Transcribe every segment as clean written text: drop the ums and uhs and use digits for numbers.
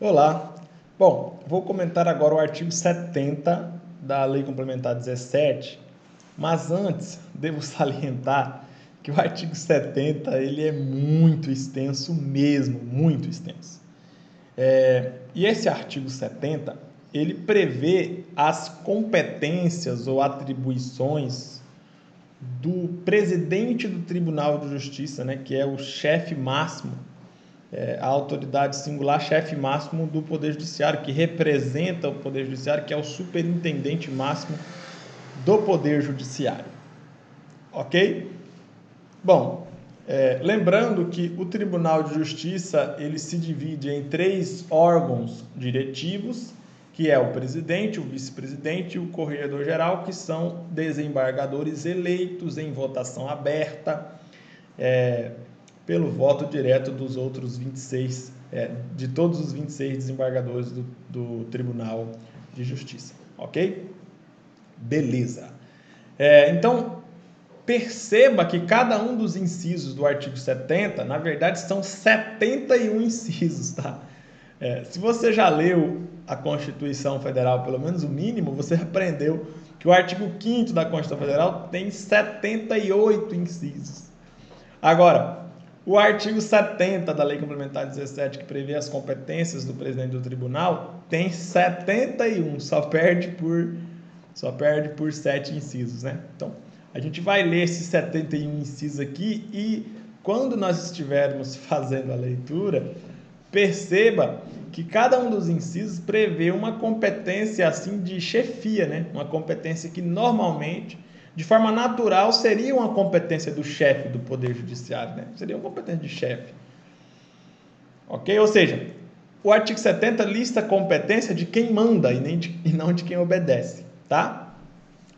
Olá. Bom, vou comentar agora o artigo 70 da Lei Complementar 17, mas antes devo salientar que o artigo 70 ele é muito extenso mesmo, muito extenso. E esse artigo 70 ele prevê as competências ou atribuições do presidente do Tribunal de Justiça, né, que é o chefe máximo, a autoridade singular, chefe máximo do Poder Judiciário, que representa o Poder Judiciário, que é o superintendente máximo do Poder Judiciário. Ok? Bom, lembrando que o Tribunal de Justiça ele se divide em 3 órgãos diretivos, que é o presidente, o vice-presidente e o corregedor-geral, que são desembargadores eleitos em votação aberta, pelo voto direto dos outros 26, de todos os 26 desembargadores do Tribunal de Justiça. Ok? Beleza. Então, perceba que cada um dos incisos do artigo 70, na verdade, são 71 incisos, tá? Se você já leu a Constituição Federal, pelo menos o mínimo, você aprendeu que o artigo 5º da Constituição Federal tem 78 incisos. Agora, o artigo 70 da Lei Complementar 17, que prevê as competências do presidente do tribunal, tem 71, só perde por 7 incisos, né? Então, a gente vai ler esses 71 incisos aqui e quando nós estivermos fazendo a leitura, perceba que cada um dos incisos prevê uma competência assim de chefia, né? Uma competência que normalmente, de forma natural, seria uma competência do chefe do Poder Judiciário, né? Seria uma competência de chefe. Ok? Ou seja, o artigo 70 lista a competência de quem manda e não de quem obedece, tá?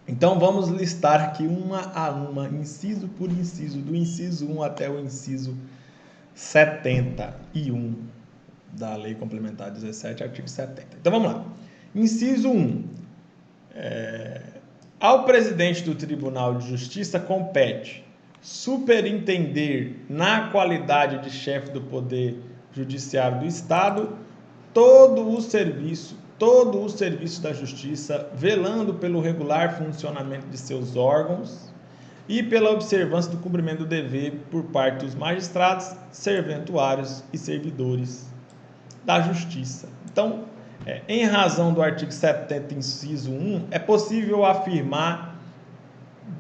Então vamos listar aqui uma a uma, inciso por inciso, do inciso 1 até o inciso 71 da Lei Complementar 17, artigo 70. Então vamos lá. Inciso 1. Ao presidente do Tribunal de Justiça compete superintender, na qualidade de chefe do Poder Judiciário do Estado, todo o serviço da Justiça, velando pelo regular funcionamento de seus órgãos e pela observância do cumprimento do dever por parte dos magistrados, serventuários e servidores da Justiça. Então, em razão do artigo 70, inciso 1, é possível afirmar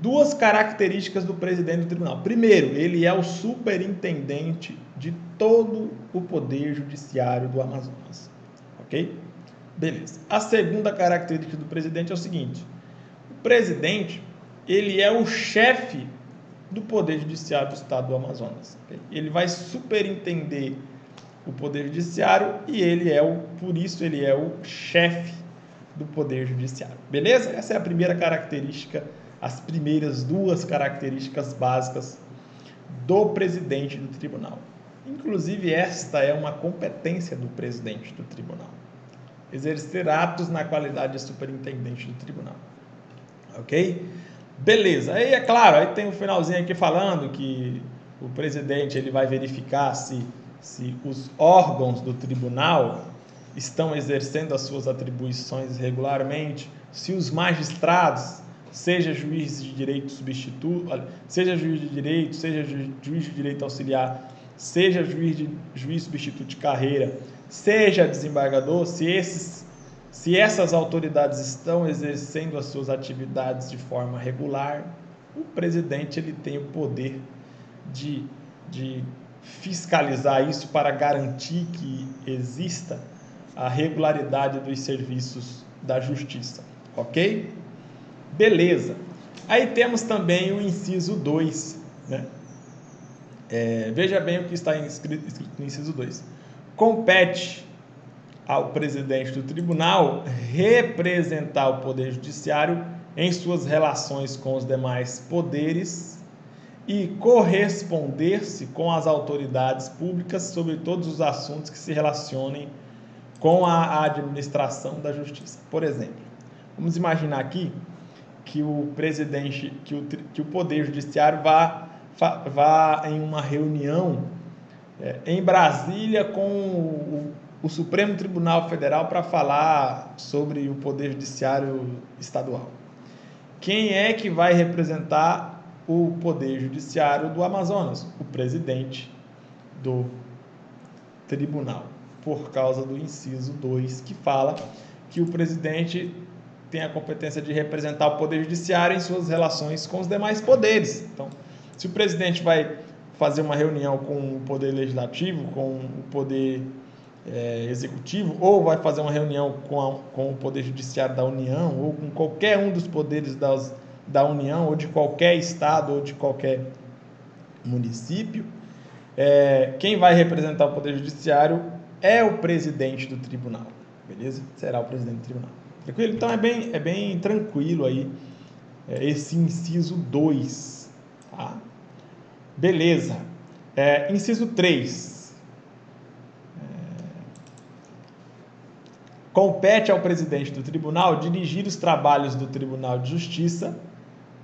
2 características do presidente do tribunal. Primeiro, ele é o superintendente de todo o Poder Judiciário do Amazonas. Ok? Beleza. A segunda característica do presidente é o seguinte: o presidente, ele é o chefe do Poder Judiciário do Estado do Amazonas. Okay? Ele vai superintender o Poder Judiciário e por isso ele é o chefe do Poder Judiciário. Beleza? Essa é a primeira característica, as primeiras 2 características básicas do presidente do tribunal. Inclusive, esta é uma competência do presidente do tribunal: exercer atos na qualidade de superintendente do tribunal. Ok? Beleza. Aí, é claro, aí tem um finalzinho aqui falando que o presidente ele vai verificar se os órgãos do tribunal estão exercendo as suas atribuições regularmente, se os magistrados, seja juiz de direito substituto, seja juiz de direito, seja juiz de direito auxiliar, seja juiz substituto de carreira, seja desembargador, se essas autoridades estão exercendo as suas atividades de forma regular, o presidente ele tem o poder de fiscalizar isso para garantir que exista a regularidade dos serviços da justiça. Ok? Beleza. Aí temos também o inciso 2, né? Veja bem o que está escrito no inciso 2. Compete ao presidente do tribunal representar o Poder Judiciário em suas relações com os demais poderes e corresponder-se com as autoridades públicas sobre todos os assuntos que se relacionem com a administração da justiça. Por exemplo, vamos imaginar aqui que o presidente, que o Poder Judiciário vá em uma reunião em Brasília com o Supremo Tribunal Federal para falar sobre o Poder Judiciário Estadual. Quem é que vai representar o Poder Judiciário do Amazonas? O presidente do tribunal, por causa do inciso 2, que fala que o presidente tem a competência de representar o Poder Judiciário em suas relações com os demais poderes. Então, se o presidente vai fazer uma reunião com o Poder Legislativo, com o Poder Executivo, ou vai fazer uma reunião com o Poder Judiciário da União, ou com qualquer um dos poderes da União, ou de qualquer estado, ou de qualquer município, quem vai representar o Poder Judiciário é o presidente do tribunal, beleza? Será o presidente do tribunal. Tranquilo? Então é bem tranquilo aí esse inciso 2, tá? Beleza. Inciso 3. Compete ao presidente do tribunal dirigir os trabalhos do Tribunal de Justiça,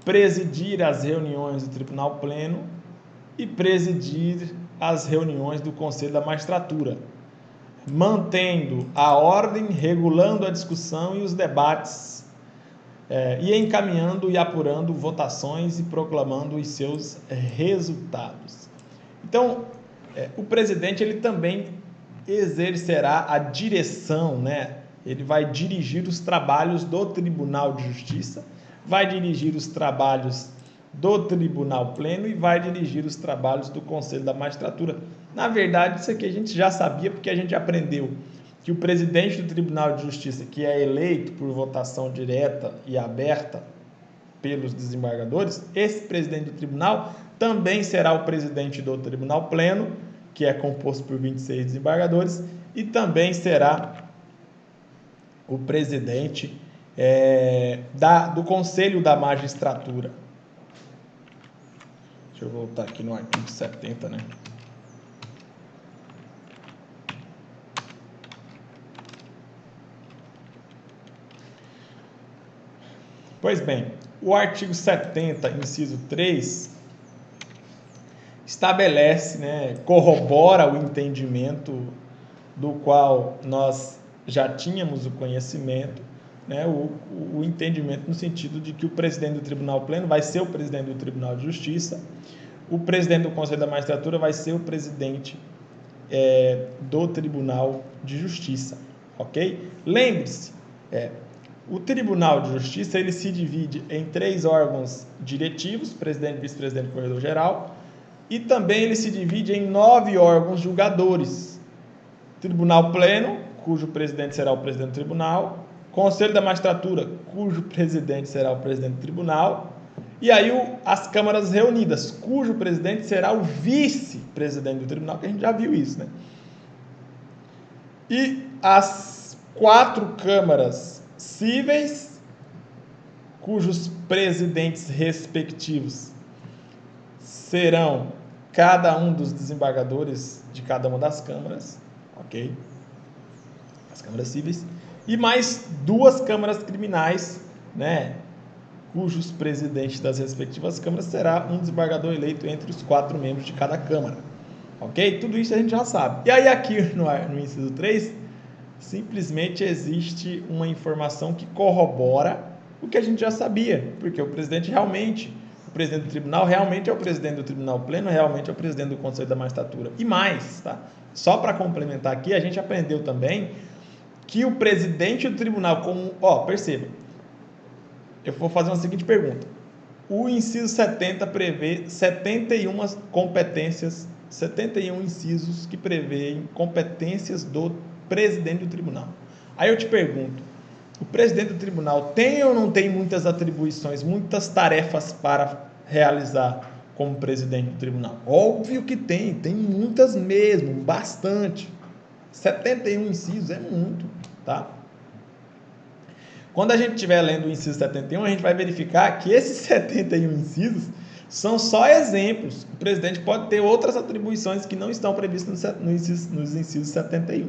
presidir as reuniões do Tribunal Pleno e presidir as reuniões do Conselho da Magistratura, mantendo a ordem, regulando a discussão e os debates, e encaminhando e apurando votações e proclamando os seus resultados. Então, o presidente ele também exercerá a direção, né? Ele vai dirigir os trabalhos do Tribunal de Justiça, vai dirigir os trabalhos do Tribunal Pleno e vai dirigir os trabalhos do Conselho da Magistratura. Na verdade, isso aqui a gente já sabia, porque a gente aprendeu que o presidente do Tribunal de Justiça, que é eleito por votação direta e aberta pelos desembargadores, esse presidente do tribunal também será o presidente do Tribunal Pleno, que é composto por 26 desembargadores, e também será o presidente do Conselho da Magistratura. Deixa eu voltar aqui no artigo 70, né? Pois bem, o artigo 70, inciso 3, estabelece, né, corrobora o entendimento do qual nós já tínhamos o conhecimento, né, o entendimento no sentido de que o presidente do Tribunal Pleno vai ser o presidente do Tribunal de Justiça, o presidente do Conselho da Magistratura vai ser o presidente do Tribunal de Justiça, ok? Lembre-se, o Tribunal de Justiça ele se divide em 3 órgãos diretivos, presidente, vice-presidente e corregedor-geral, e também ele se divide em 9 órgãos julgadores. Tribunal Pleno, cujo presidente será o presidente do tribunal, Conselho da Magistratura, cujo presidente será o presidente do tribunal, e aí as câmaras reunidas, cujo presidente será o vice-presidente do tribunal, que a gente já viu isso, né? E as 4 câmaras cíveis, cujos presidentes respectivos serão cada um dos desembargadores de cada uma das câmaras, ok? As câmaras cíveis, e mais 2 câmaras criminais, né? Cujos presidentes das respectivas câmaras será um desembargador eleito entre os 4 membros de cada câmara, ok? Tudo isso a gente já sabe. E aí aqui no inciso 3, simplesmente existe uma informação que corrobora o que a gente já sabia, porque o presidente do tribunal realmente é o presidente do Tribunal Pleno, realmente é o presidente do Conselho da Magistratura. E mais, tá? Só para complementar aqui, a gente aprendeu também que o presidente do tribunal, perceba, eu vou fazer uma seguinte pergunta. O inciso 70 prevê 71 competências, 71 incisos que prevêem competências do presidente do tribunal. Aí eu te pergunto, o presidente do tribunal tem ou não tem muitas atribuições, muitas tarefas para realizar como presidente do tribunal? Óbvio que tem muitas mesmo, bastante. 71 incisos é muito, tá? Quando a gente estiver lendo o inciso 71, a gente vai verificar que esses 71 incisos são só exemplos. O presidente pode ter outras atribuições que não estão previstas nos incisos 71,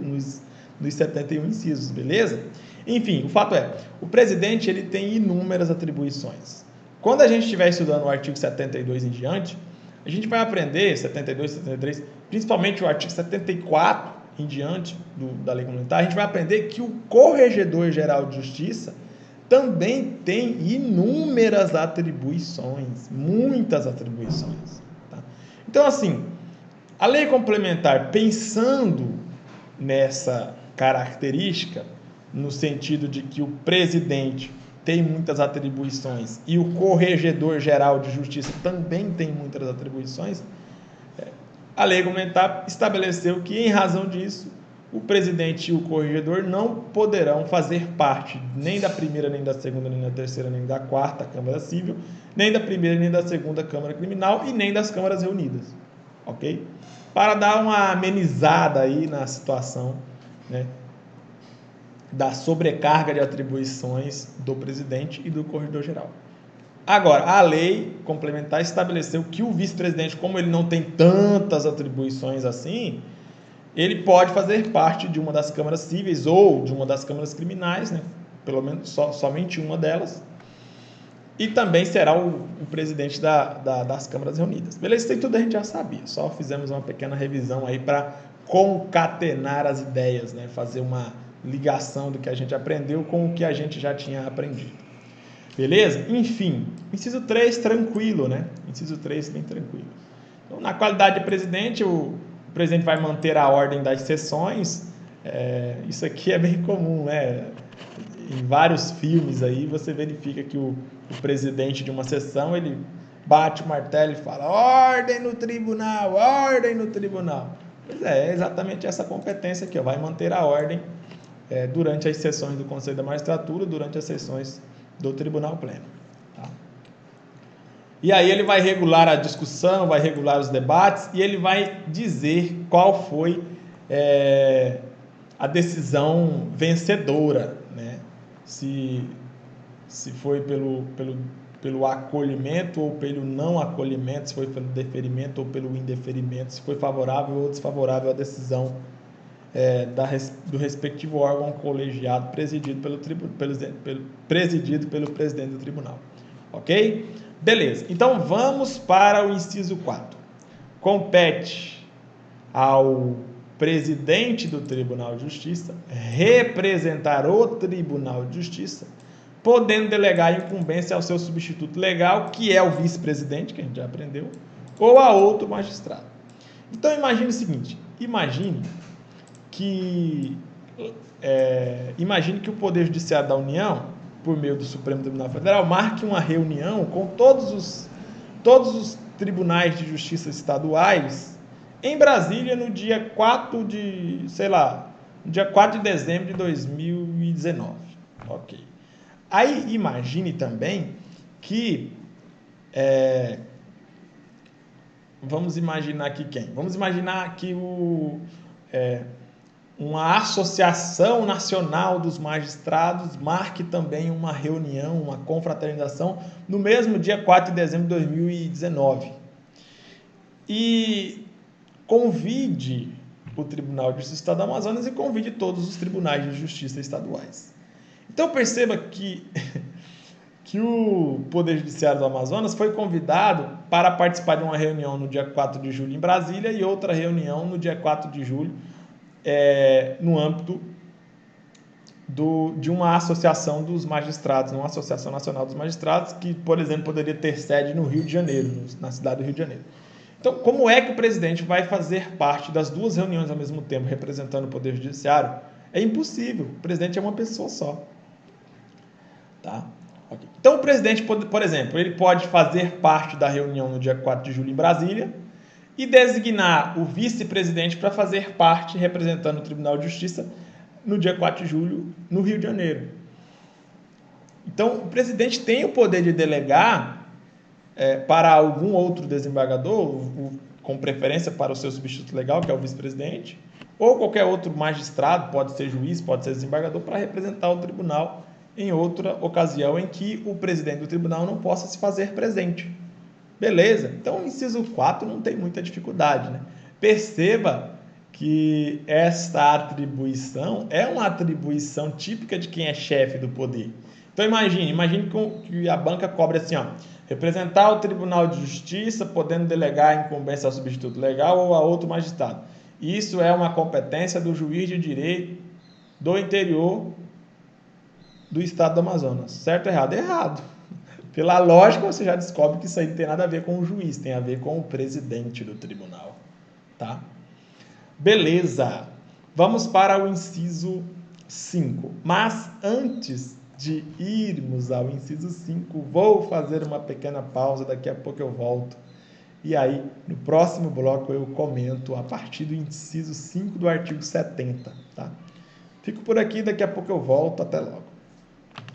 nos 71 incisos, beleza? Enfim, o fato é, o presidente ele tem inúmeras atribuições. Quando a gente estiver estudando o artigo 72 em diante, a gente vai aprender, 72, 73, principalmente o artigo 74 em diante da lei complementar, a gente vai aprender que o Corregedor-Geral de Justiça também tem inúmeras atribuições, muitas atribuições. Tá? Então, assim, a lei complementar, pensando nessa característica, no sentido de que o presidente tem muitas atribuições e o Corregedor-Geral de Justiça também tem muitas atribuições, a lei complementar estabeleceu que, em razão disso, o presidente e o corregedor não poderão fazer parte nem da primeira, nem da segunda, nem da terceira, nem da quarta Câmara Civil, nem da primeira, nem da segunda Câmara Criminal e nem das Câmaras Reunidas. Ok? Para dar uma amenizada aí na situação, né, da sobrecarga de atribuições do presidente e do corregedor-geral. Agora, a lei complementar estabeleceu que o vice-presidente, como ele não tem tantas atribuições assim, ele pode fazer parte de uma das câmaras cíveis ou de uma das câmaras criminais, né? Pelo menos somente uma delas, e também será o presidente das câmaras reunidas. Beleza? Isso aí tudo a gente já sabia, só fizemos uma pequena revisão aí para concatenar as ideias, né? Fazer uma ligação do que a gente aprendeu com o que a gente já tinha aprendido. Beleza? Enfim, inciso 3, tranquilo, né? Inciso 3, bem tranquilo. Então, na qualidade de presidente, o presidente vai manter a ordem das sessões. Isso aqui é bem comum, né? Em vários filmes aí, você verifica que o presidente de uma sessão, ele bate o martelo e fala: ordem no tribunal, ordem no tribunal. Pois é exatamente essa competência aqui, ó, vai manter a ordem durante as sessões do Conselho da Magistratura, durante as sessões do Tribunal Pleno. Tá? E aí ele vai regular a discussão, vai regular os debates e ele vai dizer qual foi a decisão vencedora, né? Se foi pelo acolhimento ou pelo não acolhimento, se foi pelo deferimento ou pelo indeferimento, se foi favorável ou desfavorável à decisão do respectivo órgão colegiado presidido pelo presidente do tribunal. Ok? Beleza. Então, vamos para o inciso 4. Compete ao presidente do Tribunal de Justiça representar o Tribunal de Justiça, podendo delegar a incumbência ao seu substituto legal, que é o vice-presidente, que a gente já aprendeu, ou a outro magistrado. Então, imagine o seguinte. Imagine que o Poder Judiciário da União, por meio do Supremo Tribunal Federal, marque uma reunião com todos os tribunais de justiça estaduais em Brasília no dia 4 de dezembro de 2019. Ok. Aí imagine também que vamos imaginar aqui quem? Vamos imaginar que uma associação nacional dos magistrados marque também uma reunião, uma confraternização, no mesmo dia 4 de dezembro de 2019. E convide o Tribunal de Justiça do Estado do Amazonas e convide todos os tribunais de justiça estaduais. Então perceba que o Poder Judiciário do Amazonas foi convidado para participar de uma reunião no dia 4 de julho em Brasília e outra reunião no dia 4 de julho no âmbito de uma associação dos magistrados, uma associação nacional dos magistrados, que, por exemplo, poderia ter sede no Rio de Janeiro, na cidade do Rio de Janeiro. Então, como é que o presidente vai fazer parte das duas reuniões ao mesmo tempo, representando o Poder Judiciário? É impossível, o presidente é uma pessoa só. Tá? Okay. Então, o presidente, por exemplo, ele pode fazer parte da reunião no dia 4 de julho em Brasília, e designar o vice-presidente para fazer parte, representando o Tribunal de Justiça, no dia 4 de julho, no Rio de Janeiro. Então, o presidente tem o poder de delegar para algum outro desembargador, com preferência para o seu substituto legal, que é o vice-presidente, ou qualquer outro magistrado, pode ser juiz, pode ser desembargador, para representar o tribunal em outra ocasião em que o presidente do tribunal não possa se fazer presente. Beleza? Então, o inciso 4 não tem muita dificuldade, né? Perceba que essa atribuição é uma atribuição típica de quem é chefe do poder. Então, imagine que a banca cobre assim, ó, representar o Tribunal de Justiça, podendo delegar a incumbência ao substituto legal ou a outro magistrado. Isso é uma competência do juiz de direito do interior do estado do Amazonas. Certo ou errado? Errado. Pela lógica, você já descobre que isso aí não tem nada a ver com o juiz, tem a ver com o presidente do tribunal. Tá? Beleza. Vamos para o inciso 5. Mas antes de irmos ao inciso 5, vou fazer uma pequena pausa, daqui a pouco eu volto. E aí, no próximo bloco, eu comento a partir do inciso 5 do artigo 70. Tá? Fico por aqui, daqui a pouco eu volto. Até logo.